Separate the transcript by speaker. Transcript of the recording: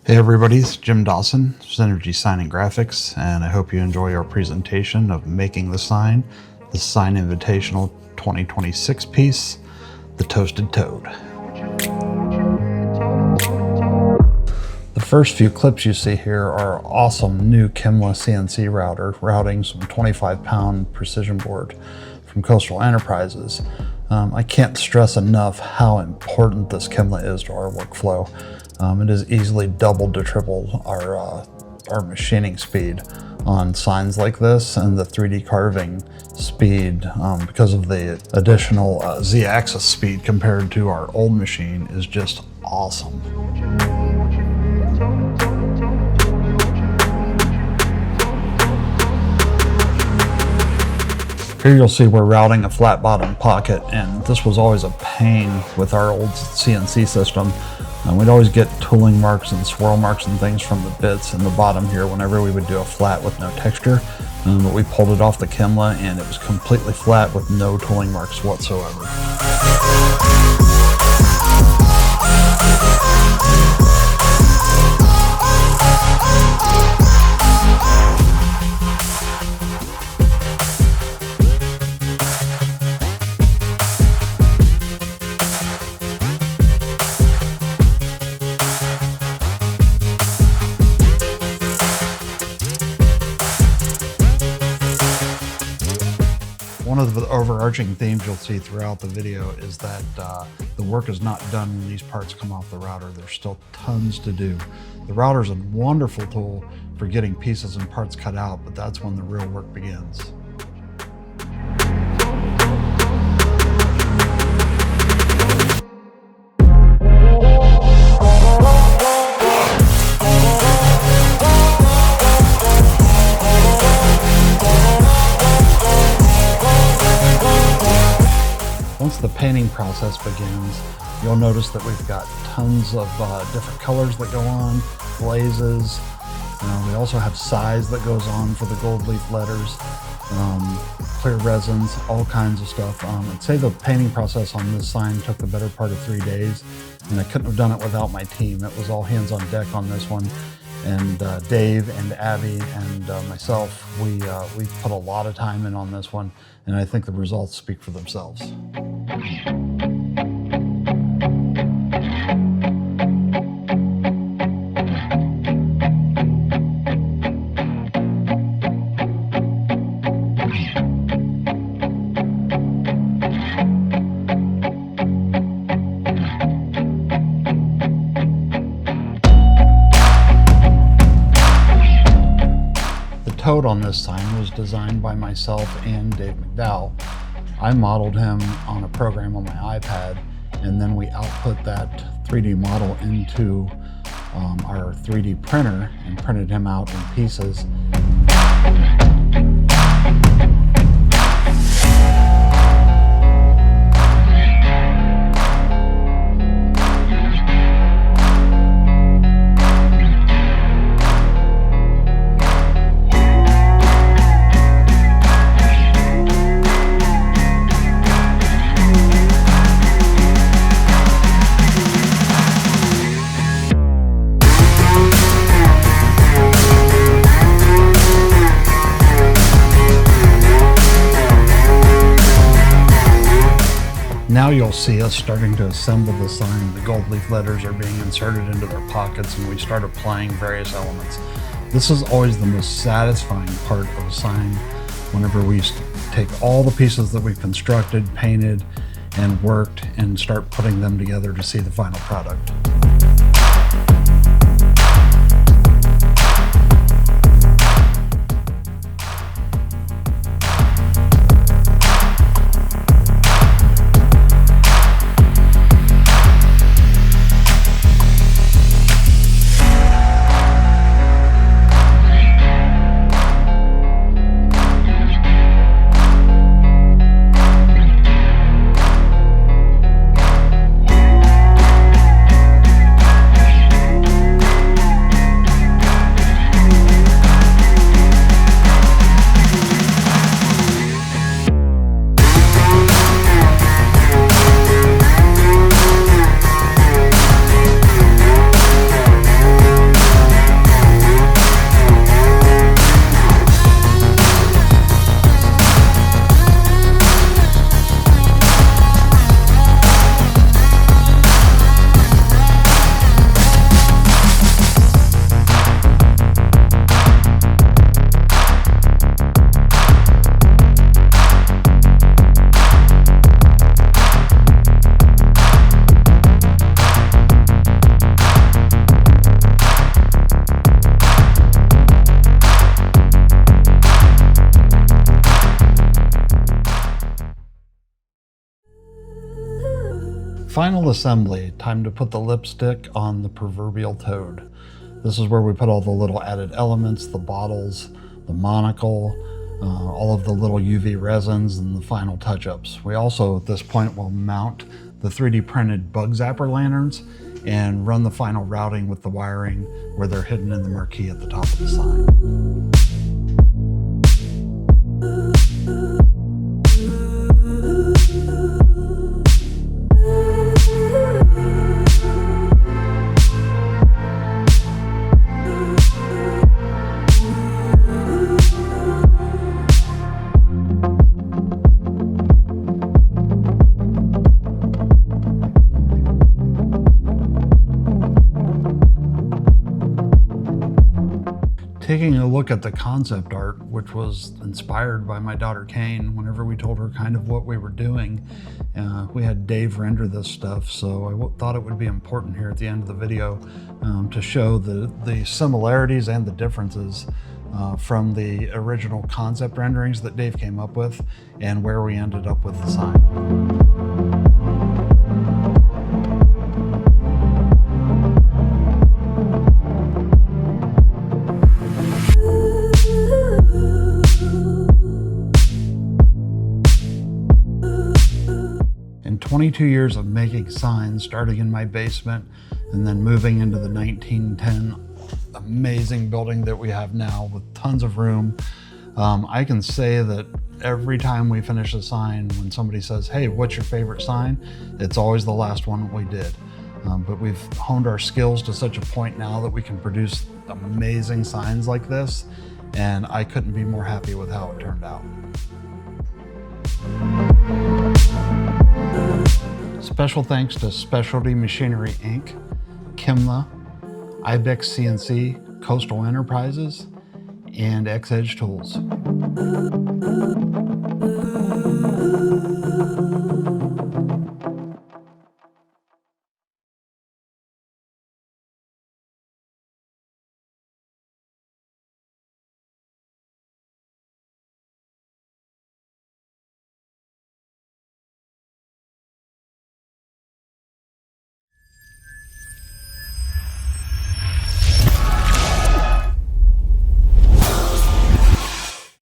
Speaker 1: Hey everybody, it's Jim Dawson, Synergy Sign and Graphics, and I hope you enjoy our presentation of making the Sign Invitational 2026 piece, the Toasted Toad. The first few clips you see here are awesome new Kimla CNC router, routing some 25-pound precision board from Coastal Enterprises. I can't stress enough how important this Kimla is to our workflow. It has easily doubled to tripled our machining speed on signs like this, and the 3D carving speed because of the additional Z-axis speed compared to our old machine is just awesome. Here you'll see we're routing a flat bottom pocket, and this was always a pain with our old CNC system. We'd always get tooling marks and swirl marks and things from the bits in the bottom here whenever we would do a flat with no texture. But we pulled it off the Kimla and it was completely flat with no tooling marks whatsoever. One of the overarching themes you'll see throughout the video is that the work is not done when these parts come off the router. There's still tons to do. The router is a wonderful tool for getting pieces and parts cut out, but that's when the real work begins. Once the painting process begins, you'll notice that we've got tons of different colors that go on, glazes. We also have size that goes on for the gold leaf letters, clear resins, all kinds of stuff. I'd say the painting process on this sign took the better part of 3 days, and I couldn't have done it without my team. It was all hands on deck on this one. And Dave and Abby and myself, we put a lot of time in on this one, and I think the results speak for themselves. The toad on this sign was designed by myself and Dave McDowell. I modeled him on a program on my iPad, and then we output that 3D model into our 3D printer and printed him out in pieces. Now you'll see us starting to assemble the sign. The gold leaf letters are being inserted into their pockets, and we start applying various elements. This is always the most satisfying part of a sign, whenever we take all the pieces that we've constructed, painted, and worked, and start putting them together to see the final product. final assembly, time to put the lipstick on the proverbial toad. This is where we put all the little added elements, the bottles, the monocle, all of the little UV resins, and the final touch-ups. We also, at this point, will mount the 3D printed bug zapper lanterns and run the final routing with the wiring where they're hidden in the marquee at the top of the sign. Taking a look at the concept art, which was inspired by my daughter Kane, whenever we told her kind of what we were doing, we had Dave render this stuff, so I thought it would be important here at the end of the video to show the similarities and the differences from the original concept renderings that Dave came up with and where we ended up with the sign. In 22 years of making signs, starting in my basement and then moving into the 1910 amazing building that we have now with tons of room, I can say that every time we finish a sign, when somebody says, "Hey, what's your favorite sign?" it's always the last one we did. But we've honed our skills to such a point now that we can produce amazing signs like this, and I couldn't be more happy with how it turned out. Special thanks to Specialty Machinery Inc., Kimla, Ibex CNC, Coastal Enterprises, and X-Edge Tools.